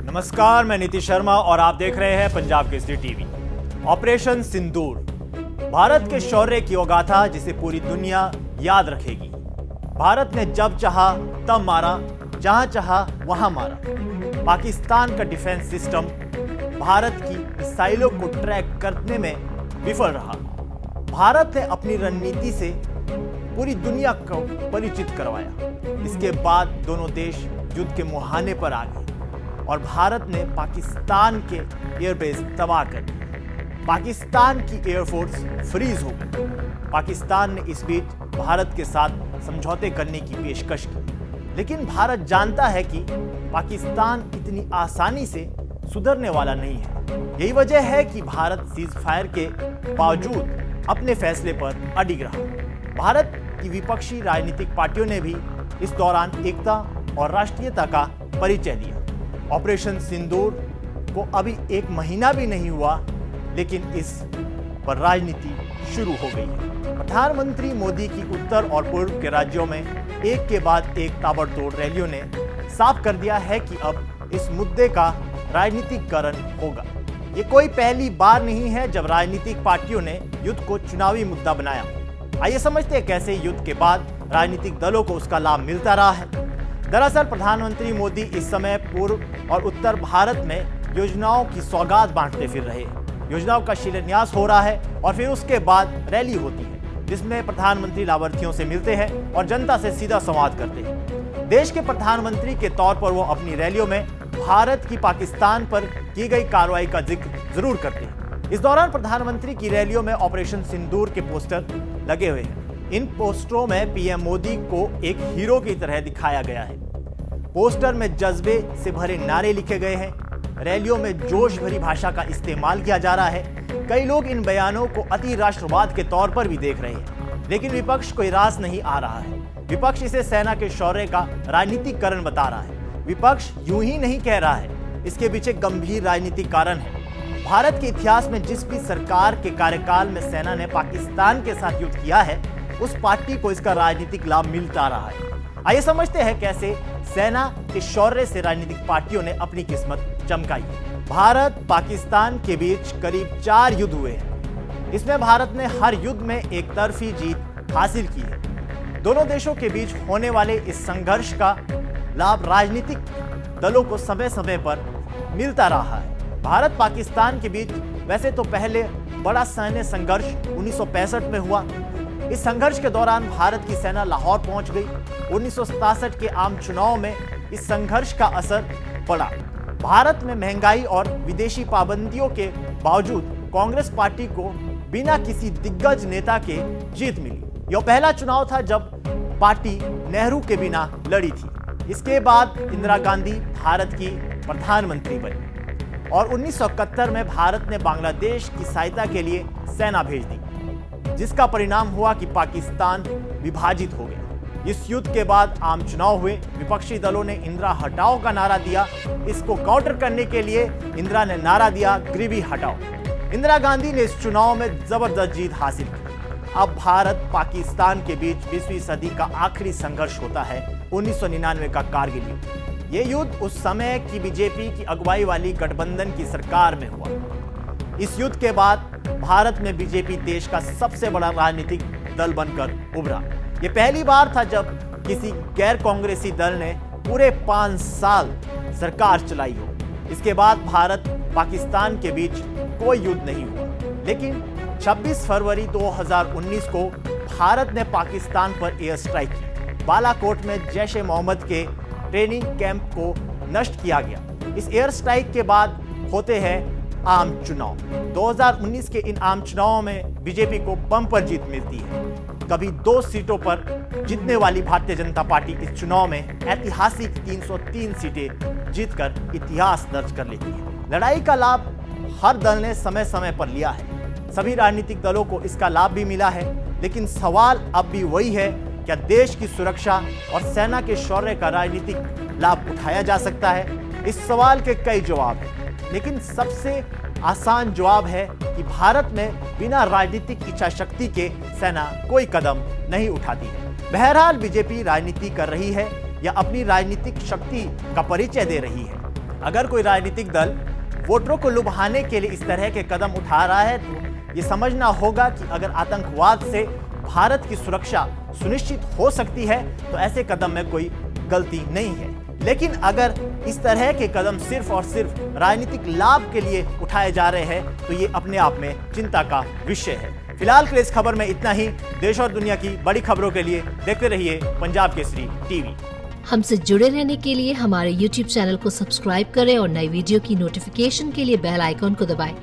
नमस्कार, मैं नीतीश शर्मा और आप देख रहे हैं पंजाब केसरी टीवी। ऑपरेशन सिंदूर, भारत के शौर्य की वो गाथा जिसे पूरी दुनिया याद रखेगी। भारत ने जब चाहा तब मारा, जहां चाहा वहां मारा। पाकिस्तान का डिफेंस सिस्टम भारत की मिसाइलों को ट्रैक करने में विफल रहा। भारत ने अपनी रणनीति से पूरी दुनिया को परिचित करवाया। इसके बाद दोनों देश युद्ध के मुहाने पर आ गए और भारत ने पाकिस्तान के एयरबेस तबाह कर दिए। पाकिस्तान की एयरफोर्स फ्रीज हो गई। पाकिस्तान ने इस बीच भारत के साथ समझौते करने की पेशकश की, लेकिन भारत जानता है कि पाकिस्तान इतनी आसानी से सुधरने वाला नहीं है। यही वजह है कि भारत सीज फायर के बावजूद अपने फैसले पर अडिग रहा। भारत की विपक्षी राजनीतिक पार्टियों ने भी इस दौरान एकता और राष्ट्रीयता का परिचय दिया। ऑपरेशन सिंदूर को अभी 1 महीना भी नहीं हुआ, लेकिन इस पर राजनीति शुरू हो गई है। प्रधानमंत्री मोदी की उत्तर और पूर्व के राज्यों में एक के बाद एक ताबड़तोड़ रैलियों ने साफ कर दिया है कि अब इस मुद्दे का राजनीतिकरण होगा। ये कोई पहली बार नहीं है जब राजनीतिक पार्टियों ने युद्ध को चुनावी मुद्दा बनाया। आइए समझते हैं कैसे युद्ध के बाद राजनीतिक दलों को उसका लाभ मिलता रहा है। दरअसल प्रधानमंत्री मोदी इस समय पूर्व और उत्तर भारत में योजनाओं की सौगात बांटते फिर रहे हैं। योजनाओं का शिलान्यास हो रहा है और फिर उसके बाद रैली होती है, जिसमें प्रधानमंत्री लाभार्थियों से मिलते हैं और जनता से सीधा संवाद करते हैं। देश के प्रधानमंत्री के तौर पर वो अपनी रैलियों में भारत की पाकिस्तान पर की गई कार्रवाई का जिक्र जरूर करते हैं। इस दौरान प्रधानमंत्री की रैलियों में ऑपरेशन सिंदूर के पोस्टर लगे हुए हैं। इन पोस्टरों में पीएम मोदी को एक हीरो की तरह दिखाया गया है। पोस्टर में जज्बे से भरे नारे लिखे गए हैं। रैलियों में जोश भरी भाषा का इस्तेमाल किया जा रहा है। कई लोग इन बयानों को अति राष्ट्रवाद के तौर पर भी देख रहे हैं, लेकिन विपक्ष को रास नहीं आ रहा है। विपक्ष इसे सेना के शौर्य का राजनीतिकरण बता रहा है। विपक्ष यूं ही नहीं कह रहा है, इसके पीछे गंभीर राजनीतिक कारण है। भारत के इतिहास में जिस भी सरकार के कार्यकाल में सेना ने पाकिस्तान के साथ युद्ध किया है, उस पार्टी को इसका राजनीतिक लाभ मिलता रहा है। आइए समझते हैं कैसे सेना के शौर्य से राजनीतिक पार्टियों ने अपनी किस्मत चमकाई। भारत पाकिस्तान के बीच करीब 4 युद्ध हुए हैं। इसमें भारत ने हर युद्ध में एक तरफी जीत हासिल की है। दोनों देशों के बीच होने वाले इस संघर्ष का लाभ राजनीतिक दलों को समय समय पर मिलता रहा है। भारत पाकिस्तान के बीच वैसे तो पहले बड़ा सैन्य संघर्ष 1965 में हुआ। इस संघर्ष के दौरान भारत की सेना लाहौर पहुंच गई। 1967 के आम चुनाव में इस संघर्ष का असर पड़ा। भारत में महंगाई और विदेशी पाबंदियों के बावजूद कांग्रेस पार्टी को बिना किसी दिग्गज नेता के जीत मिली। यह पहला चुनाव था जब पार्टी नेहरू के बिना लड़ी थी। इसके बाद इंदिरा गांधी भारत की प्रधानमंत्री बनी और 1971 में भारत ने बांग्लादेश की सहायता के लिए सेना भेज दी, जिसका परिणाम हुआ कि पाकिस्तान विभाजित हो गया। इस युद्ध के बाद आम चुनाव हुए। विपक्षी दलों ने इंदिरा हटाओ का नारा दिया। इसको काउंटर करने के लिए इंदिरा ने नारा दिया गरीबी हटाओ। इंदिरा गांधी ने इस चुनाव में जबरदस्त जीत हासिल की। अब भारत पाकिस्तान के बीच 20वीं सदी का आखिरी संघर्ष होता है 1999 का कारगिल युद्ध। ये युद्ध उस समय की बीजेपी की अगुवाई वाली गठबंधन की सरकार में हुआ। इस युद्ध के बाद भारत में बीजेपी देश का सबसे बड़ा राजनीतिक दल बनकर उभरा। ये पहली बार था जब किसी गैर कांग्रेसी दल ने पूरे 5 साल सरकार चलाई हो। इसके बाद भारत पाकिस्तान के बीच कोई युद्ध नहीं हुआ, लेकिन 26 फरवरी 2019 को भारत ने पाकिस्तान पर एयर स्ट्राइक की। बालाकोट में जैश ए मोहम्मद के ट्रेनिंग कैंप को नष्ट किया गया। इस एयर स्ट्राइक के बाद होते हैं आम चुनाव। 2019 के इन आम चुनावों में बीजेपी को बम्पर जीत मिलती है। कभी 2 सीटों पर जीतने वाली भारतीय जनता पार्टी इस चुनाव में ऐतिहासिक 303 सीटें जीतकर इतिहास दर्ज कर लेती है। लड़ाई का लाभ हर दल ने समय समय पर लिया है। सभी राजनीतिक दलों को इसका लाभ भी मिला है, लेकिन सवाल अब भी वही है, क्या देश की सुरक्षा और सेना के शौर्य का राजनीतिक लाभ उठाया जा सकता है? इस सवाल के कई जवाब हैं, लेकिन सबसे आसान जवाब है कि भारत में बिना राजनीतिक इच्छा शक्ति के सेना कोई कदम नहीं उठाती है। बहरहाल बीजेपी राजनीति कर रही है, या अपनी राजनीतिक शक्ति का परिचय दे रही है। अगर कोई राजनीतिक दल वोटरों को लुभाने के लिए इस तरह के कदम उठा रहा है तो ये समझना होगा कि अगर आतंकवाद से भारत की सुरक्षा सुनिश्चित हो सकती है तो ऐसे कदम में कोई गलती नहीं है। लेकिन अगर इस तरह के कदम सिर्फ और सिर्फ राजनीतिक लाभ के लिए उठाए जा रहे हैं तो ये अपने आप में चिंता का विषय है। फिलहाल के लिए इस खबर में इतना ही। देश और दुनिया की बड़ी खबरों के लिए देखते रहिए पंजाब केसरी टीवी। हमसे जुड़े रहने के लिए हमारे YouTube चैनल को सब्सक्राइब करें और नई वीडियो की नोटिफिकेशन के लिए बेल आइकॉन को दबाएं।